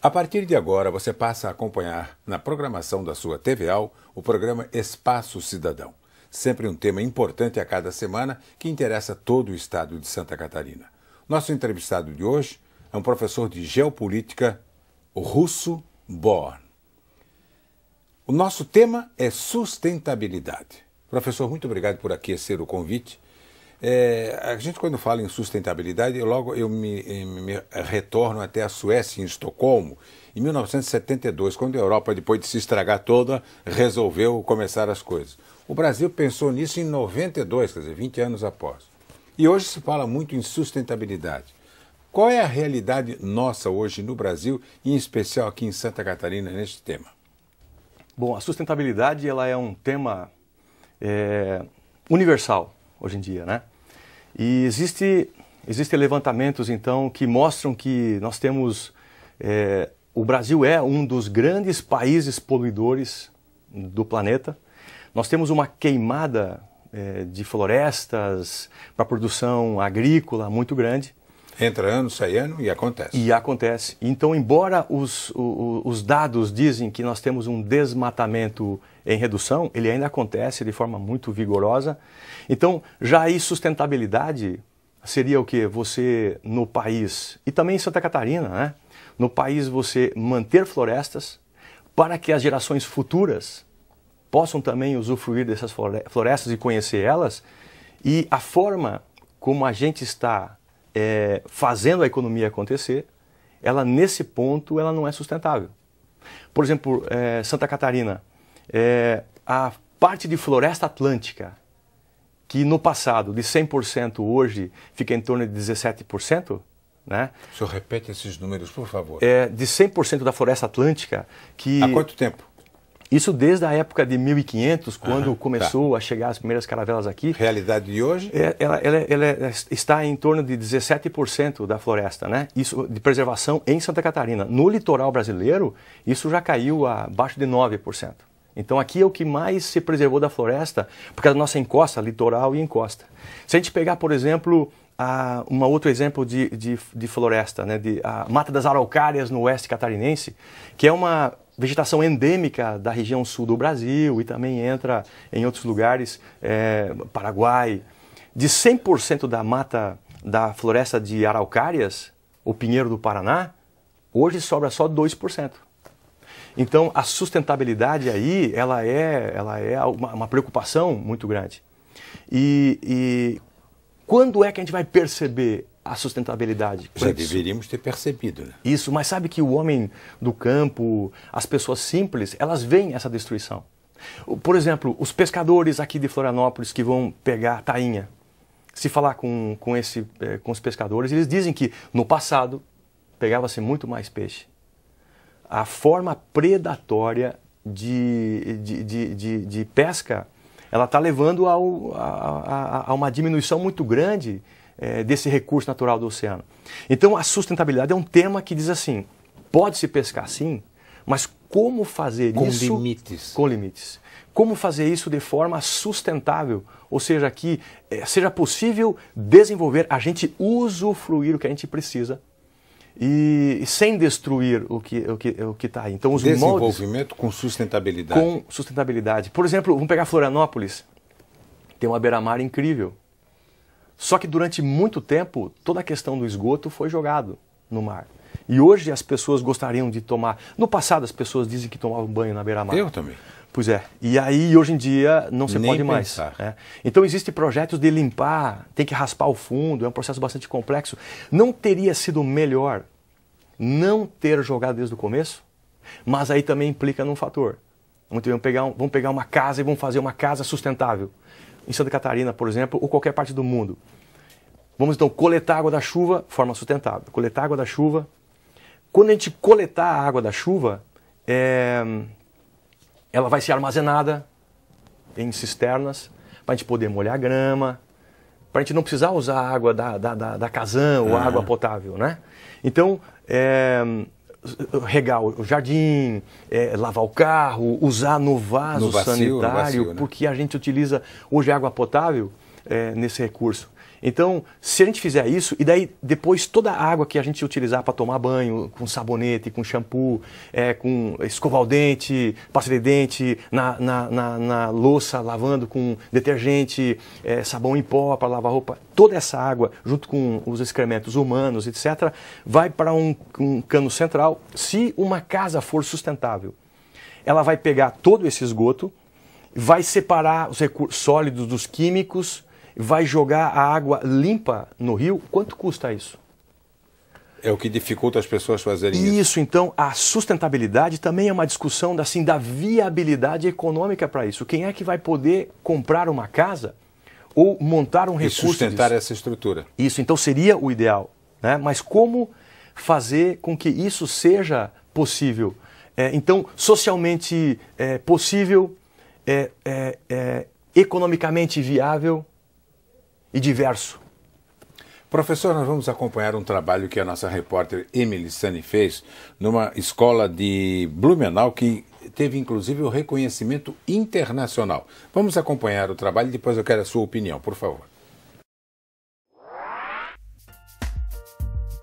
A partir de agora, você passa a acompanhar na programação da sua TVAL o programa Espaço Cidadão. Sempre um tema importante a cada semana que interessa todo o estado de Santa Catarina. Nosso entrevistado de hoje é um professor de geopolítica, Russo Born. O nosso tema é sustentabilidade. Professor, muito obrigado por aquecer o convite. A gente, quando fala em sustentabilidade, eu me retorno até a Suécia, em Estocolmo, em 1972, quando a Europa, depois de se estragar toda, resolveu começar as coisas. O Brasil pensou nisso em 92, quer dizer, 20 anos após. E hoje se fala muito em sustentabilidade. Qual é a realidade nossa hoje no Brasil, e em especial aqui em Santa Catarina, neste tema? Bom, a sustentabilidade ela é um tema universal hoje em dia, né? E existem levantamentos, então, que mostram que nós temos... o Brasil é um dos grandes países poluidores do planeta. Nós temos uma queimada de florestas para produção agrícola muito grande. Entra ano, sai ano e acontece. E acontece. Então, embora os dados dizem que nós temos um desmatamento em redução, ele ainda acontece de forma muito vigorosa. Então, já aí sustentabilidade seria o quê? Você, no país, e também em Santa Catarina, né? No país você manter florestas para que as gerações futuras possam também usufruir dessas florestas e conhecer elas. E a forma como a gente está fazendo a economia acontecer, ela nesse ponto ela não é sustentável. Por exemplo, Santa Catarina, a parte de floresta atlântica, que no passado de 100% hoje fica em torno de 17%, né? O senhor repete esses números, por favor. De 100% da floresta atlântica que... Há quanto tempo? Isso desde a época de 1500, quando começou a chegar as primeiras caravelas aqui. Realidade de hoje? Ela está em torno de 17% da floresta, né? Isso de preservação em Santa Catarina. No litoral brasileiro, isso já caiu abaixo de 9%. Então aqui é o que mais se preservou da floresta, porque a nossa encosta, litoral e encosta. Se a gente pegar, por exemplo, um outro exemplo de floresta, né? A Mata das Araucárias no oeste catarinense, que é uma vegetação endêmica da região sul do Brasil e também entra em outros lugares, Paraguai. De 100% da mata da floresta de Araucárias, o Pinheiro do Paraná, hoje sobra só 2%. Então a sustentabilidade aí, ela é uma preocupação muito grande. E quando é que a gente vai perceber a sustentabilidade? Já deveríamos ter percebido, né? Isso, mas sabe que o homem do campo, as pessoas simples, elas veem essa destruição. Por exemplo, os pescadores aqui de Florianópolis que vão pegar tainha. Se falar com os pescadores, eles dizem que no passado pegava-se muito mais peixe. A forma predatória de pesca, ela está levando a uma diminuição muito grande desse recurso natural do oceano. Então a sustentabilidade é um tema que diz assim, pode-se pescar sim, mas como fazer isso... Com limites. Com limites. Como fazer isso de forma sustentável, ou seja, que seja possível desenvolver, a gente usufruir o que a gente precisa e sem destruir o que está aí. Então, os desenvolvimento com sustentabilidade. Com sustentabilidade. Por exemplo, vamos pegar Florianópolis, tem uma beira-mar incrível. Só que durante muito tempo, toda a questão do esgoto foi jogado no mar. E hoje as pessoas gostariam de tomar... No passado as pessoas dizem que tomavam banho na beira-mar. Eu também. Pois é. E aí hoje em dia não se Nem pode mais. Então existem projetos de limpar, tem que raspar o fundo, é um processo bastante complexo. Não teria sido melhor não ter jogado desde o começo? Mas aí também implica num fator. Vamos pegar uma casa e vamos fazer uma casa sustentável. Em Santa Catarina, por exemplo, ou qualquer parte do mundo. Vamos então coletar água da chuva de forma sustentável. Coletar água da chuva. Quando a gente coletar a água da chuva, ela vai ser armazenada em cisternas para a gente poder molhar a grama, para a gente não precisar usar a água da Casan ou a água potável, né? Então, regar o jardim, lavar o carro, usar no vaso sanitário, né? porque a gente utiliza hoje água potável nesse recurso. Então, se a gente fizer isso, e daí depois toda a água que a gente utilizar para tomar banho, com sabonete, com shampoo, com escovar o dente, pasta de dente, na louça, lavando com detergente, sabão em pó para lavar roupa, toda essa água, junto com os excrementos humanos, etc., vai para um cano central. Se uma casa for sustentável, ela vai pegar todo esse esgoto, vai separar os recursos sólidos dos químicos, vai jogar a água limpa no rio. Quanto custa isso? É o que dificulta as pessoas fazerem isso. Isso, então, a sustentabilidade também é uma discussão assim, da viabilidade econômica para isso. Quem é que vai poder comprar uma casa ou montar um recurso? E sustentar essa estrutura. Isso, então seria o ideal, né? Mas como fazer com que isso seja possível? Então, socialmente possível, economicamente viável e diverso. Professor, nós vamos acompanhar um trabalho que a nossa repórter Emily Sani fez numa escola de Blumenau que teve inclusive o reconhecimento internacional. Vamos acompanhar o trabalho e depois eu quero a sua opinião, por favor.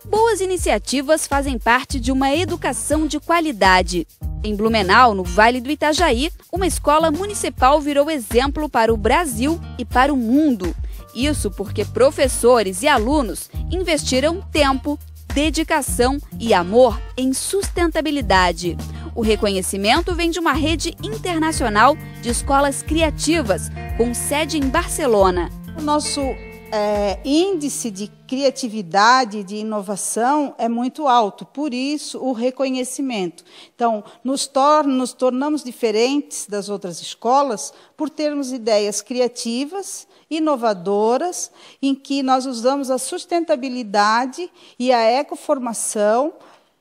Boas iniciativas fazem parte de uma educação de qualidade. Em Blumenau, no Vale do Itajaí, uma escola municipal virou exemplo para o Brasil e para o mundo. Isso porque professores e alunos investiram tempo, dedicação e amor em sustentabilidade. O reconhecimento vem de uma rede internacional de escolas criativas, com sede em Barcelona. O nosso índice de criatividade, de inovação é muito alto, por isso o reconhecimento. Então, nos tornamos diferentes das outras escolas por termos ideias criativas, inovadoras, em que nós usamos a sustentabilidade e a ecoformação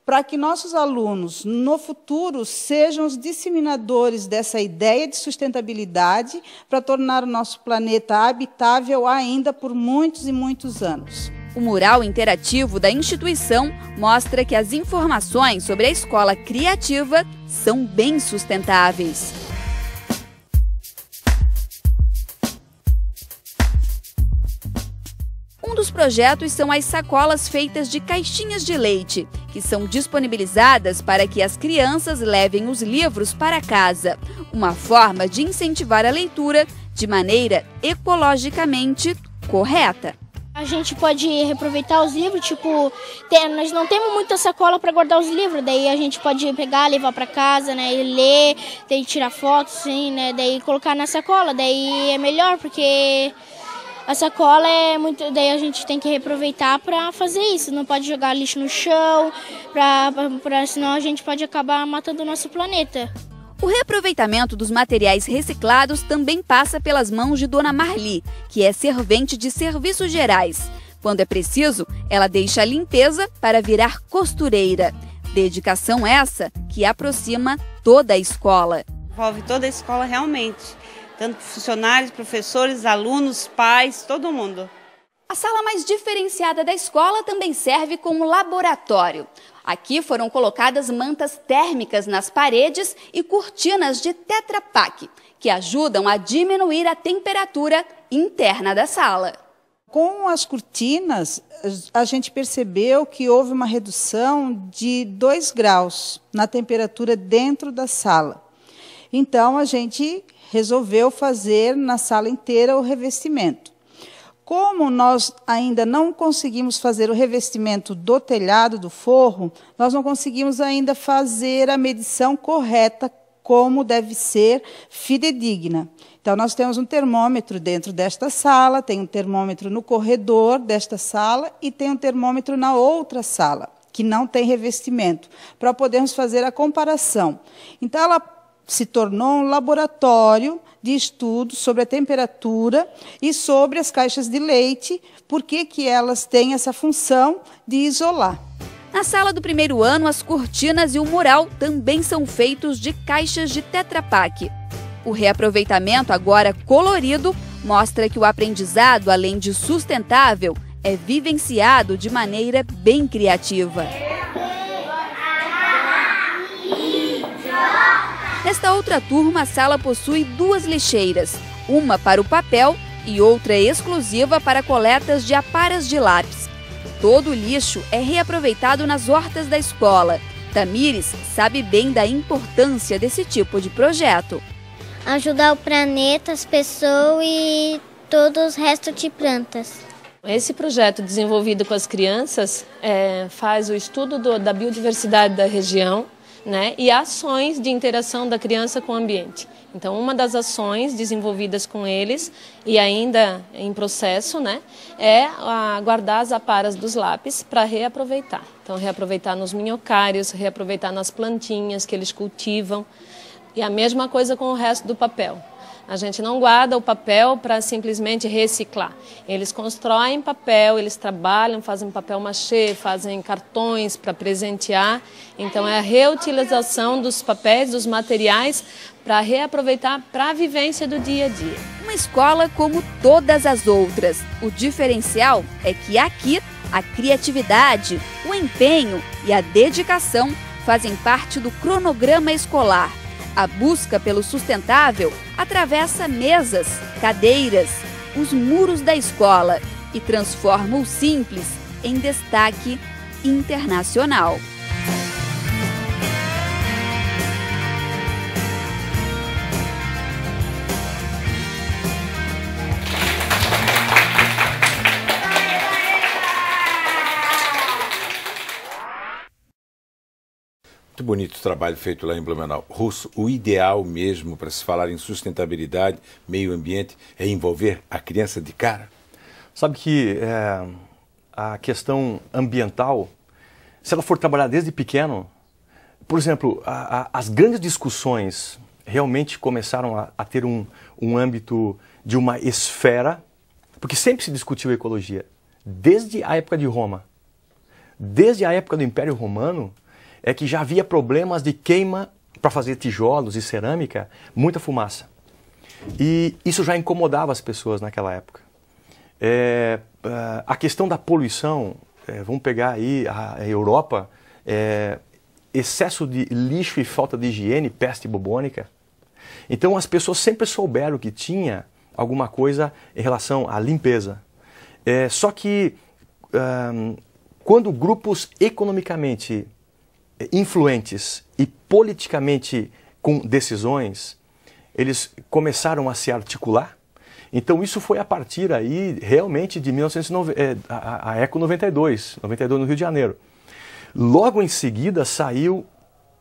para que nossos alunos, no futuro, sejam os disseminadores dessa ideia de sustentabilidade para tornar o nosso planeta habitável ainda por muitos e muitos anos. O mural interativo da instituição mostra que as informações sobre a escola criativa são bem sustentáveis. Um dos projetos são as sacolas feitas de caixinhas de leite, que são disponibilizadas para que as crianças levem os livros para casa. Uma forma de incentivar a leitura de maneira ecologicamente correta. A gente pode reaproveitar os livros, nós não temos muita sacola para guardar os livros, daí a gente pode pegar, levar para casa, né, e ler, daí tirar fotos, sim, né, daí colocar na sacola, daí é melhor, porque a sacola daí a gente tem que reaproveitar para fazer isso, não pode jogar lixo no chão, senão a gente pode acabar matando o nosso planeta. O reaproveitamento dos materiais reciclados também passa pelas mãos de Dona Marli, que é servente de serviços gerais. Quando é preciso, ela deixa a limpeza para virar costureira. Dedicação essa que aproxima toda a escola. Envolve toda a escola realmente, tanto funcionários, professores, alunos, pais, todo mundo. A sala mais diferenciada da escola também serve como laboratório. Aqui foram colocadas mantas térmicas nas paredes e cortinas de Tetra Pak, que ajudam a diminuir a temperatura interna da sala. Com as cortinas, a gente percebeu que houve uma redução de 2 graus na temperatura dentro da sala. Então, a gente resolveu fazer na sala inteira o revestimento. Como nós ainda não conseguimos fazer o revestimento do telhado, do forro, nós não conseguimos ainda fazer a medição correta, como deve ser, fidedigna. Então, nós temos um termômetro dentro desta sala, tem um termômetro no corredor desta sala e tem um termômetro na outra sala, que não tem revestimento, para podermos fazer a comparação. Então, ela se tornou um laboratório de estudo sobre a temperatura e sobre as caixas de leite, porque elas têm essa função de isolar. Na sala do primeiro ano, as cortinas e o mural também são feitos de caixas de Tetra Pak. O reaproveitamento, agora colorido, mostra que o aprendizado, além de sustentável, é vivenciado de maneira bem criativa. Nesta outra turma, a sala possui 2 lixeiras, uma para o papel e outra exclusiva para coletas de aparas de lápis. Todo o lixo é reaproveitado nas hortas da escola. Tamires sabe bem da importância desse tipo de projeto. Ajudar o planeta, as pessoas e todos os restos de plantas. Esse projeto desenvolvido com as crianças faz o estudo da biodiversidade da região, né, e ações de interação da criança com o ambiente. Então, uma das ações desenvolvidas com eles, e ainda em processo, né, é guardar as aparas dos lápis para reaproveitar. Então, reaproveitar nos minhocários, reaproveitar nas plantinhas que eles cultivam. E a mesma coisa com o resto do papel. A gente não guarda o papel para simplesmente reciclar. Eles constroem papel, eles trabalham, fazem papel machê, fazem cartões para presentear. Então é a reutilização dos papéis, dos materiais, para reaproveitar para a vivência do dia a dia. Uma escola como todas as outras. O diferencial é que aqui a criatividade, o empenho e a dedicação fazem parte do cronograma escolar. A busca pelo sustentável atravessa mesas, cadeiras, os muros da escola e transforma o simples em destaque internacional. Muito bonito o trabalho feito lá em Blumenau. Russo, o ideal mesmo para se falar em sustentabilidade, meio ambiente, é envolver a criança de cara? Sabe que a questão ambiental, se ela for trabalhar desde pequeno, por exemplo, as grandes discussões realmente começaram a ter um âmbito de uma esfera, porque sempre se discutiu ecologia, desde a época de Roma, desde a época do Império Romano, é que já havia problemas de queima para fazer tijolos e cerâmica, muita fumaça. E isso já incomodava as pessoas naquela época. A questão da poluição, vamos pegar aí a Europa, excesso de lixo e falta de higiene, peste bubônica. Então as pessoas sempre souberam que tinha alguma coisa em relação à limpeza. Só que quando grupos economicamente influentes e politicamente com decisões, eles começaram a se articular. Então isso foi a partir aí realmente de 1990, a Eco 92 no Rio de Janeiro. Logo em seguida saiu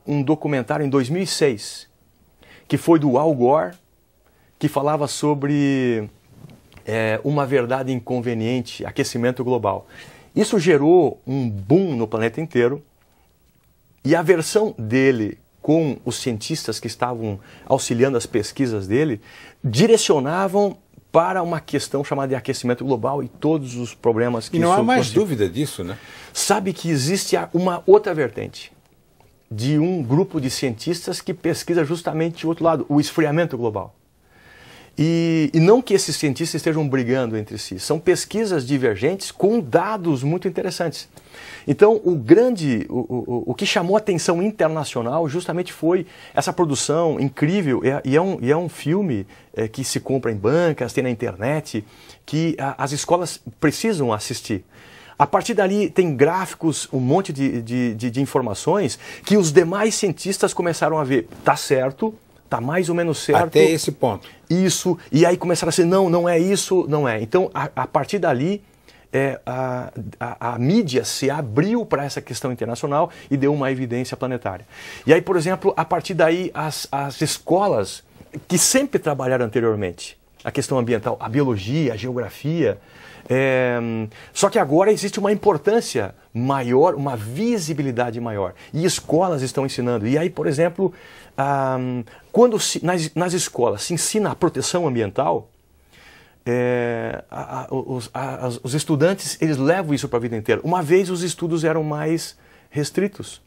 um documentário em 2006, que foi do Al Gore, que falava sobre uma verdade inconveniente, aquecimento global. Isso gerou um boom no planeta inteiro. E a versão dele com os cientistas que estavam auxiliando as pesquisas dele direcionavam para uma questão chamada de aquecimento global e todos os problemas que isso... E não há mais dúvida disso, né? Sabe que existe uma outra vertente de um grupo de cientistas que pesquisa justamente o outro lado, o esfriamento global. E não que esses cientistas estejam brigando entre si, são pesquisas divergentes com dados muito interessantes. Então, o que chamou a atenção internacional justamente foi essa produção incrível, e é um filme que se compra em bancas, tem na internet, que as escolas precisam assistir. A partir dali tem gráficos, um monte de informações que os demais cientistas começaram a ver, tá certo, tá mais ou menos certo. Até esse ponto. Isso, e aí começaram a dizer, não é isso, não é. Então, a partir dali, a mídia se abriu para essa questão internacional e deu uma evidência planetária. E aí, por exemplo, a partir daí, as escolas que sempre trabalharam anteriormente, a questão ambiental, a biologia, a geografia, só que agora existe uma importância maior, uma visibilidade maior. E escolas estão ensinando. E aí, por exemplo, quando nas escolas se ensina a proteção ambiental, os estudantes eles levam isso para a vida inteira. Uma vez os estudos eram mais restritos.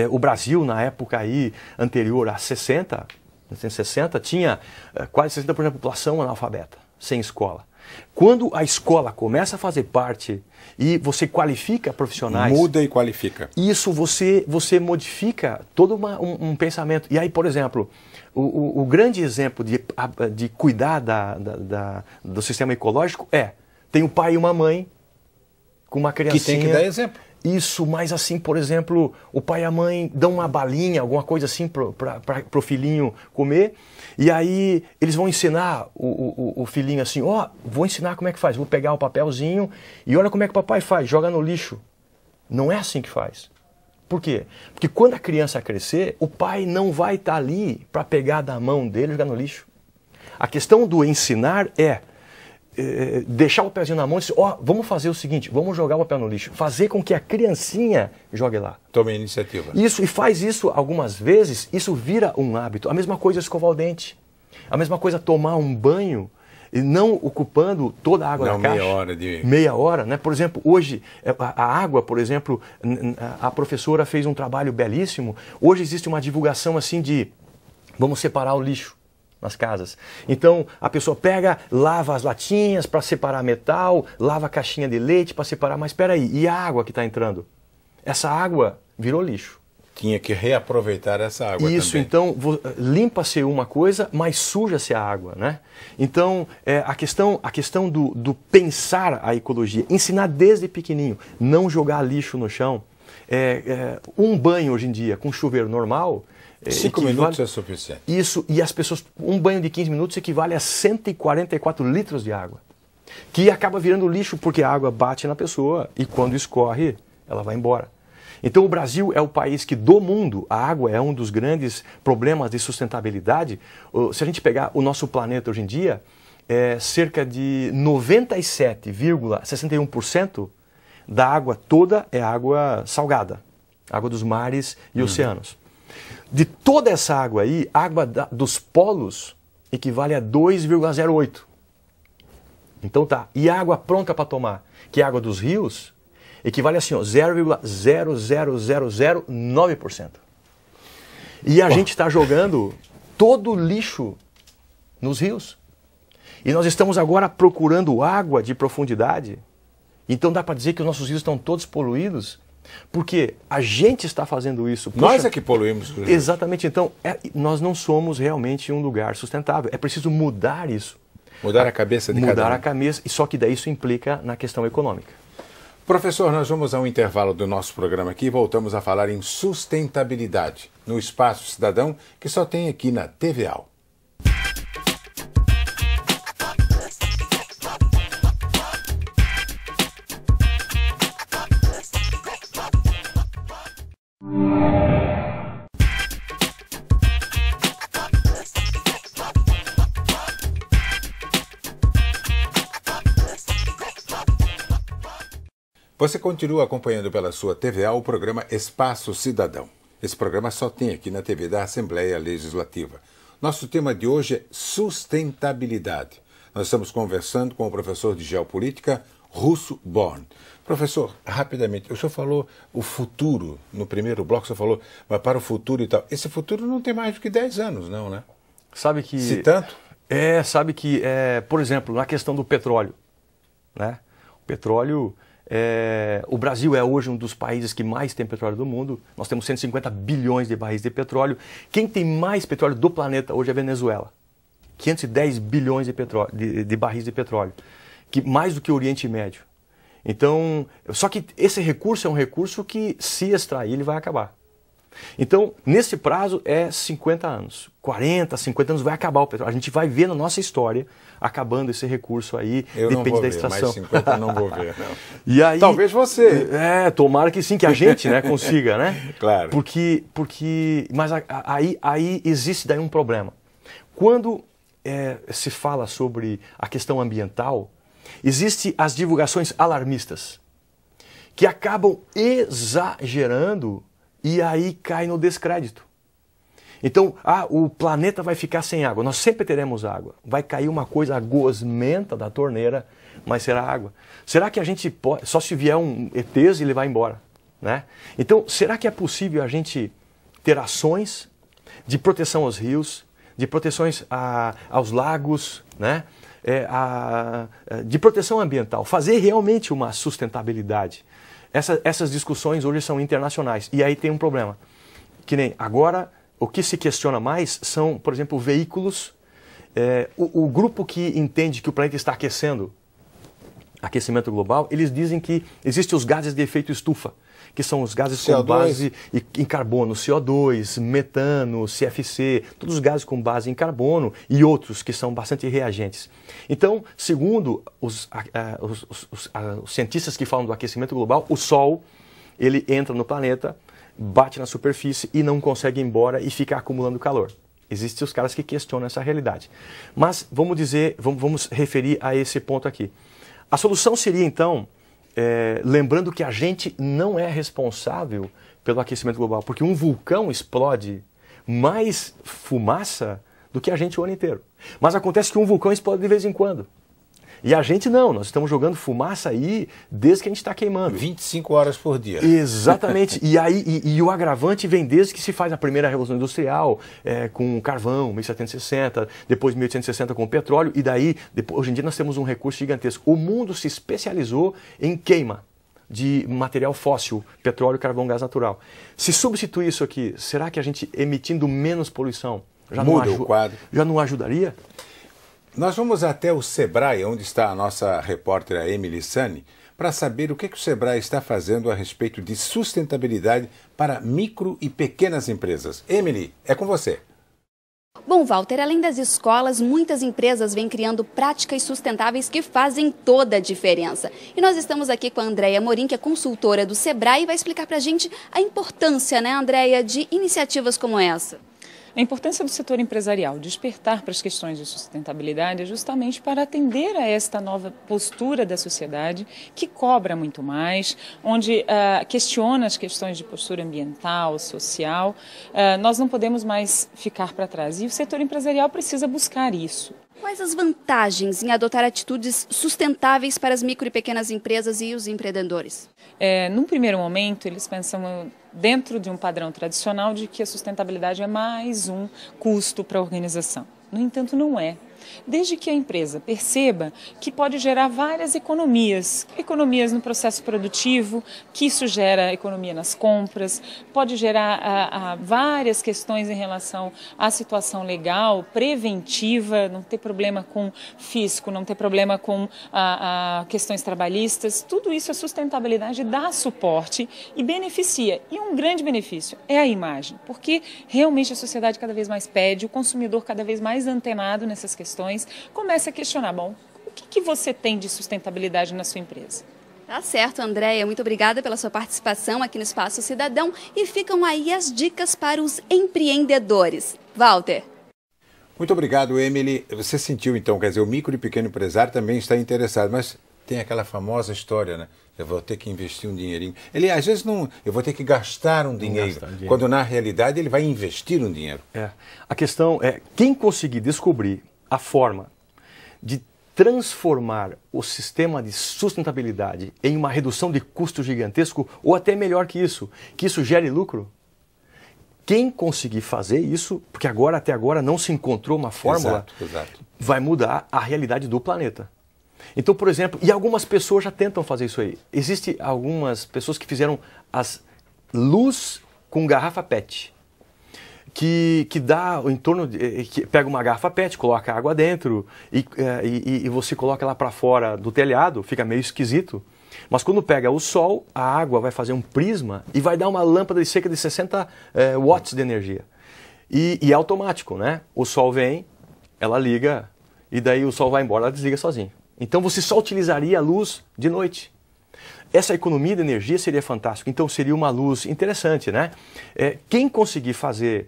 O Brasil, na época aí, anterior a 1960, tinha quase 60% da população analfabeta. sem escola. Quando a escola começa a fazer parte e você qualifica profissionais... Muda e qualifica. Isso você modifica todo um pensamento. E aí, por exemplo, o grande exemplo de cuidar do sistema ecológico tem um pai e uma mãe com uma criancinha... Que tem que dar exemplo. Isso, mas assim, por exemplo, o pai e a mãe dão uma balinha, alguma coisa assim para o filhinho comer, e aí eles vão ensinar o filhinho assim, vou ensinar como é que faz, vou pegar o papelzinho e olha como é que o papai faz, joga no lixo. Não é assim que faz. Por quê? Porque quando a criança crescer, o pai não vai estar ali para pegar da mão dele e jogar no lixo. A questão do ensinar deixar o pezinho na mão e dizer, vamos fazer o seguinte, vamos jogar o papel no lixo. Fazer com que a criancinha jogue lá. Tome a iniciativa. Isso, e faz isso algumas vezes, isso vira um hábito. A mesma coisa escovar o dente. A mesma coisa tomar um banho, e não ocupando toda a água da caixa. Meia hora, né? Por exemplo, hoje, a água, por exemplo, a professora fez um trabalho belíssimo. Hoje existe uma divulgação assim de, vamos separar o lixo nas casas. Então, a pessoa lava as latinhas para separar metal, lava a caixinha de leite para separar, mas espera aí, e a água que está entrando? Essa água virou lixo. Tinha que reaproveitar essa água Isso, também. então, limpa-se uma coisa, mas suja-se a água, né? Então, a questão do pensar a ecologia, ensinar desde pequenininho, não jogar lixo no chão. Um banho hoje em dia com chuveiro normal... 5 minutos é suficiente. Isso, e as pessoas, um banho de 15 minutos equivale a 144 litros de água, que acaba virando lixo porque a água bate na pessoa e quando escorre, ela vai embora. Então o Brasil é o país que do mundo, a água é um dos grandes problemas de sustentabilidade. Se a gente pegar o nosso planeta hoje em dia, cerca de 97,61% da água toda é água salgada, água dos mares e oceanos. De toda essa água aí, a água dos polos equivale a 2,08. Então tá. E a água pronta para tomar, que é a água dos rios, equivale assim, 0,00009%. E a gente está jogando todo o lixo nos rios. E nós estamos agora procurando água de profundidade. Então dá para dizer que os nossos rios estão todos poluídos. Porque a gente está fazendo isso. Nós é que poluímos. Exatamente. Então, nós não somos realmente um lugar sustentável. É preciso mudar isso. Mudar a cabeça de cada um. Mudar a cabeça, só que daí isso implica na questão econômica. Professor, nós vamos a um intervalo do nosso programa aqui e voltamos a falar em sustentabilidade no Espaço Cidadão, que só tem aqui na TVAL. Você continua acompanhando pela sua TVA o programa Espaço Cidadão. Esse programa só tem aqui na TV da Assembleia Legislativa. Nosso tema de hoje é sustentabilidade. Nós estamos conversando com o professor de Geopolítica, Russo Born. Professor, rapidamente, o senhor falou o futuro, no primeiro bloco o senhor falou, mas para o futuro e tal. Esse futuro não tem mais do que 10 anos, não, né? Sabe que... Se tanto? Sabe que, por exemplo, na questão do petróleo, né? O petróleo... o Brasil é hoje um dos países que mais tem petróleo do mundo. Nós temos 150 bilhões de barris de petróleo. Quem tem mais petróleo do planeta hoje é a Venezuela. 510 bilhões de barris de petróleo. Mais do que o Oriente Médio. Então, só que esse recurso é um recurso que, se extrair, ele vai acabar. Então, nesse prazo é 50 anos. 40, 50 anos vai acabar o petróleo. A gente vai ver na nossa história acabando esse recurso aí, depende da extração. Mais 50 eu não vou ver, não. E aí, talvez você. Tomara que sim, que a gente consiga, né? Claro. Mas aí existe daí um problema. Quando se fala sobre a questão ambiental, existem as divulgações alarmistas, que acabam exagerando e aí cai no descrédito. Então, o planeta vai ficar sem água. Nós sempre teremos água. Vai cair uma coisa, a gosmenta da torneira, mas será água. Será que a gente pode, só se vier um ETs e ele vai embora, né? Então, será que é possível a gente ter ações de proteção aos rios, de proteções aos lagos, né? De proteção ambiental, fazer realmente uma sustentabilidade. Essas discussões hoje são internacionais. E aí tem um problema. Que nem agora, o que se questiona mais são, por exemplo, veículos. O grupo que entende que o planeta está aquecendo, aquecimento global, eles dizem que existem os gases de efeito estufa, que são os gases com base em carbono, CO2, metano, CFC, todos os gases com base em carbono e outros que são bastante reagentes. Então, segundo os cientistas que falam do aquecimento global, o Sol, ele entra no planeta, bate na superfície e não consegue ir embora e fica acumulando calor. Existem os caras que questionam essa realidade. Mas vamos referir a esse ponto aqui. A solução seria, então, lembrando que a gente não é responsável pelo aquecimento global, porque um vulcão explode mais fumaça do que a gente o ano inteiro. Mas acontece que um vulcão explode de vez em quando. E a gente não, nós estamos jogando fumaça aí desde que a gente está queimando. 25 horas por dia. Exatamente. E o agravante vem desde que se faz a primeira Revolução Industrial, com carvão, 1760, depois 1860 com o petróleo, e daí, hoje em dia nós temos um recurso gigantesco. O mundo se especializou em queima de material fóssil, petróleo, carvão, gás natural. Se substituir isso aqui, será que a gente emitindo menos poluição muda o quadro? Já não ajudaria? Nós vamos até o Sebrae, onde está a nossa repórter Emily Sani, para saber o que o Sebrae está fazendo a respeito de sustentabilidade para micro e pequenas empresas. Emily, é com você. Bom, Walter, além das escolas, muitas empresas vêm criando práticas sustentáveis que fazem toda a diferença. E nós estamos aqui com a Andréia Morim, que é consultora do Sebrae, e vai explicar para a gente a importância, né, Andréia, de iniciativas como essa. A importância do setor empresarial despertar para as questões de sustentabilidade é justamente para atender a esta nova postura da sociedade que cobra muito mais, onde questiona as questões de postura ambiental, social. Nós não podemos mais ficar para trás e o setor empresarial precisa buscar isso. Quais as vantagens em adotar atitudes sustentáveis para as micro e pequenas empresas e os empreendedores? Num primeiro momento, eles pensam dentro de um padrão tradicional de que a sustentabilidade é mais um custo para a organização. No entanto, não é. Desde que a empresa perceba que pode gerar várias economias no processo produtivo, que isso gera economia nas compras, pode gerar várias questões em relação à situação legal, preventiva, não ter problema com fisco, não ter problema com questões trabalhistas, tudo isso a sustentabilidade dá suporte e beneficia. E um grande benefício é a imagem, porque realmente a sociedade cada vez mais pede, o consumidor cada vez mais antenado nessas questões, começa a questionar, bom, o que você tem de sustentabilidade na sua empresa? Tá certo, Andréia. Muito obrigada pela sua participação aqui no Espaço Cidadão. E ficam aí as dicas para os empreendedores. Walter. Muito obrigado, Emily. Você sentiu, então, quer dizer, o micro e pequeno empresário também está interessado, mas tem aquela famosa história, né? Eu vou ter que investir um dinheirinho. Ele, às vezes, não. Eu vou ter que gastar um dinheiro, quando na realidade ele vai investir um dinheiro. A questão é, quem conseguir descobrir a forma de transformar o sistema de sustentabilidade em uma redução de custo gigantesco, ou até melhor que isso gere lucro, quem conseguir fazer isso, porque até agora não se encontrou uma fórmula, exato. Vai mudar a realidade do planeta. Então, por exemplo, e algumas pessoas já tentam fazer isso aí. Existem algumas pessoas que fizeram as luz com garrafa PET. Que dá em torno que pega uma garrafa PET, coloca água dentro e você coloca ela para fora do telhado, fica meio esquisito. Mas quando pega o sol, a água vai fazer um prisma e vai dar uma lâmpada de cerca de 60 watts de energia. E é automático, né? O sol vem, ela liga e daí o sol vai embora, ela desliga sozinho. Então você só utilizaria a luz de noite. Essa economia de energia seria fantástica, então seria uma luz interessante, né? Quem conseguir fazer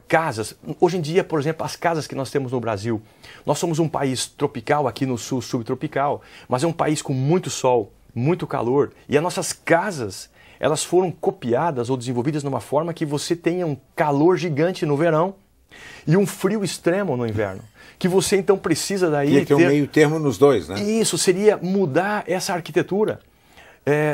casas, hoje em dia, por exemplo, as casas que nós temos no Brasil, nós somos um país tropical, aqui no sul, subtropical, mas é um país com muito sol, muito calor, e as nossas casas, elas foram copiadas ou desenvolvidas de uma forma que você tenha um calor gigante no verão e um frio extremo no inverno, que você então precisa daí ter um meio termo nos dois, né? Isso, seria mudar essa arquitetura.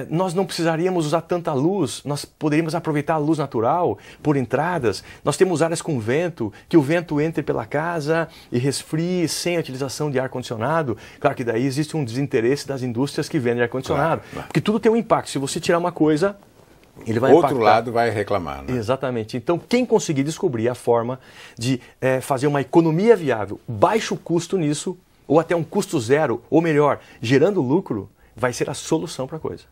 nós não precisaríamos usar tanta luz, nós poderíamos aproveitar a luz natural por entradas. Nós temos áreas com vento, que o vento entre pela casa e resfrie sem a utilização de ar-condicionado. Claro que daí existe um desinteresse das indústrias que vendem ar-condicionado, claro. Porque tudo tem um impacto. Se você tirar uma coisa, ele vai impactar. Outro lado vai reclamar, né? Exatamente. Então, quem conseguir descobrir a forma de fazer uma economia viável, baixo custo nisso, ou até um custo zero, ou melhor, gerando lucro, vai ser a solução para a coisa.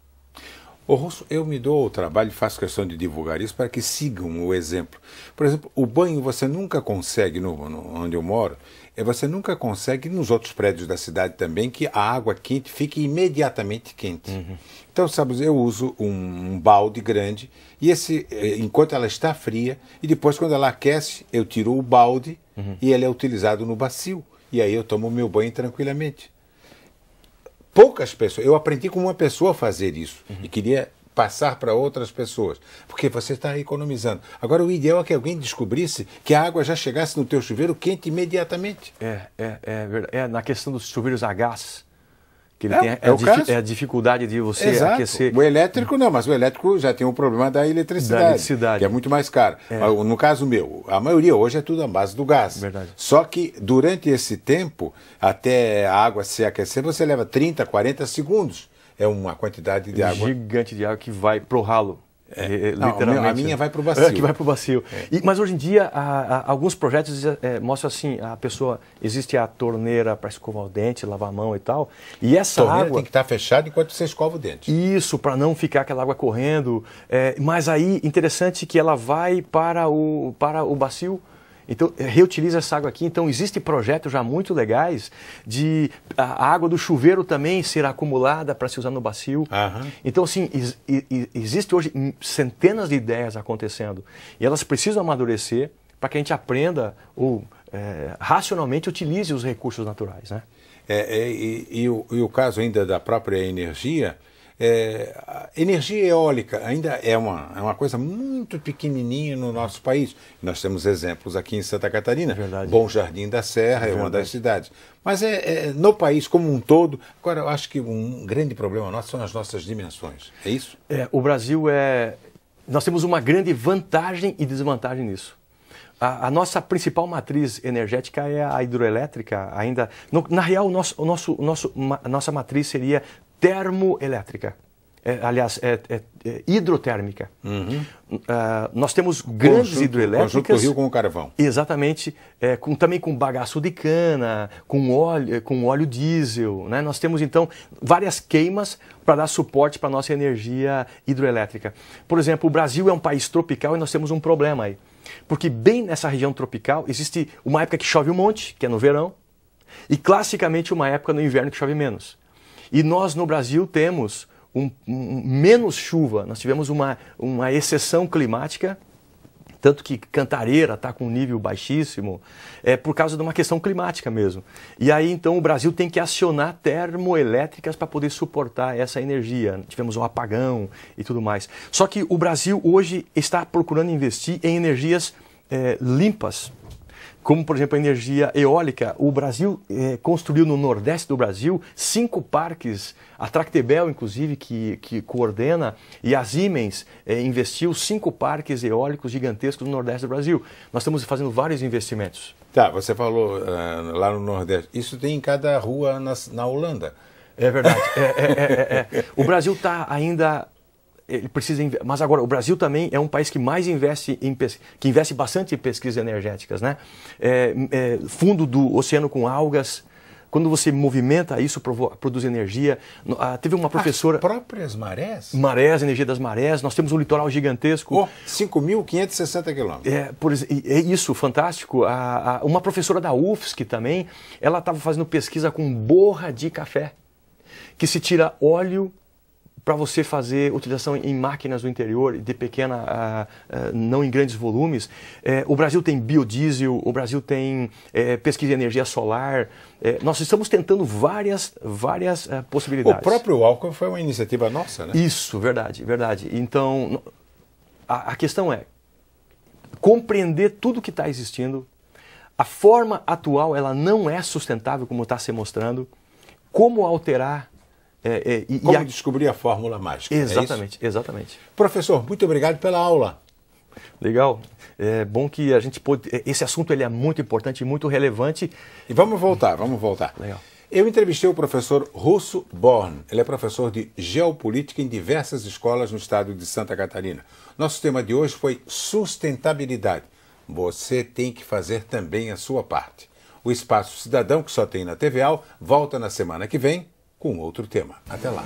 Ô Russo, eu me dou o trabalho e faço questão de divulgar isso para que sigam o exemplo. Por exemplo, o banho você nunca consegue, onde eu moro, você nunca consegue nos outros prédios da cidade também, que a água quente fique imediatamente quente. Então, sabe, eu uso um balde grande, e enquanto ela está fria, e depois quando ela aquece, eu tiro o balde e ele é utilizado no bacio. E aí eu tomo o meu banho tranquilamente. Poucas pessoas, eu aprendi com uma pessoa a fazer isso e queria passar para outras pessoas, porque você está economizando. Agora o ideal é que alguém descobrisse que a água já chegasse no teu chuveiro quente imediatamente. Na questão dos chuveiros a gás, que ele tem a dificuldade de você aquecer. O elétrico não, mas o elétrico já tem um problema da eletricidade, que é muito mais caro. No caso meu, a maioria hoje é tudo à base do gás. Verdade. Só que durante esse tempo, até a água se aquecer, você leva 30, 40 segundos. É uma quantidade de água gigante de água que vai pro ralo. Literalmente. A minha vai para o bacio. Que vai para o bacio. Mas hoje em dia, alguns projetos mostram assim, a pessoa, existe a torneira para escovar o dente, lavar a mão e tal, e essa água tem que estar fechada enquanto você escova o dente. Isso, para não ficar aquela água correndo. Mas aí, interessante que ela vai para o bacio. Então, reutiliza essa água aqui. Então, existem projetos já muito legais de a água do chuveiro também ser acumulada para se usar no bacio. Então, assim, existe hoje centenas de ideias acontecendo. E elas precisam amadurecer para que a gente aprenda ou racionalmente utilize os recursos naturais, né? E o caso ainda da própria energia... a energia eólica ainda é uma coisa muito pequenininha no nosso país. Nós temos exemplos aqui em Santa Catarina. Bom Jardim da Serra é uma das cidades. Mas no país como um todo. Agora, eu acho que um grande problema nosso são as nossas dimensões. É isso? O Brasil nós temos uma grande vantagem e desvantagem nisso. A nossa principal matriz energética é a hidroelétrica ainda. Na real, a nossa matriz seria termoelétrica. Hidrotérmica. Nós temos grandes hidroelétricas. Conjunto do rio com o carvão. Exatamente. Também com bagaço de cana, com óleo diesel. Né? Nós temos, então, várias queimas para dar suporte para a nossa energia hidroelétrica. Por exemplo, o Brasil é um país tropical e nós temos um problema aí. Porque bem nessa região tropical existe uma época que chove um monte, que é no verão, e classicamente uma época no inverno que chove menos. E nós no Brasil temos menos chuva, nós tivemos uma exceção climática, tanto que Cantareira está com um nível baixíssimo, por causa de uma questão climática mesmo. E aí então o Brasil tem que acionar termoelétricas para poder suportar essa energia. Tivemos um apagão e tudo mais. Só que o Brasil hoje está procurando investir em energias limpas, como, por exemplo, a energia eólica. O Brasil construiu no nordeste do Brasil 5 parques, a Tractebel, inclusive, que coordena, e a Siemens investiu 5 parques eólicos gigantescos no nordeste do Brasil. Nós estamos fazendo vários investimentos. Tá, você falou lá no nordeste. Isso tem em cada rua na Holanda. É verdade. O Brasil está ainda... Ele precisa, mas agora o Brasil também é um país que mais investe que investe bastante em pesquisas energéticas, né? Fundo do oceano com algas. Quando você movimenta isso, produz energia. Teve uma professora... As próprias marés? Marés, energia das marés. Nós temos um litoral gigantesco. 5.560 quilômetros. É isso, fantástico. Uma professora da UFSC também, ela estava fazendo pesquisa com borra de café, que se tira óleo para você fazer utilização em máquinas do interior, de pequena, não em grandes volumes. O Brasil tem biodiesel, o Brasil tem pesquisa de energia solar. Nós estamos tentando várias possibilidades. O próprio álcool foi uma iniciativa nossa, né? Isso, verdade. Então, a questão é compreender tudo que está existindo. A forma atual ela não é sustentável, como está se mostrando. Como alterar Como descobrir a fórmula mágica. Exatamente, exatamente. Professor, muito obrigado pela aula. Legal. É bom que a gente pôde... Esse assunto ele é muito importante e muito relevante. E vamos voltar. Legal. Eu entrevistei o professor Russo Born. Ele é professor de Geopolítica em diversas escolas no estado de Santa Catarina. Nosso tema de hoje foi sustentabilidade. Você tem que fazer também a sua parte. O Espaço Cidadão, que só tem na TVAL, volta na semana que vem com outro tema. Até lá.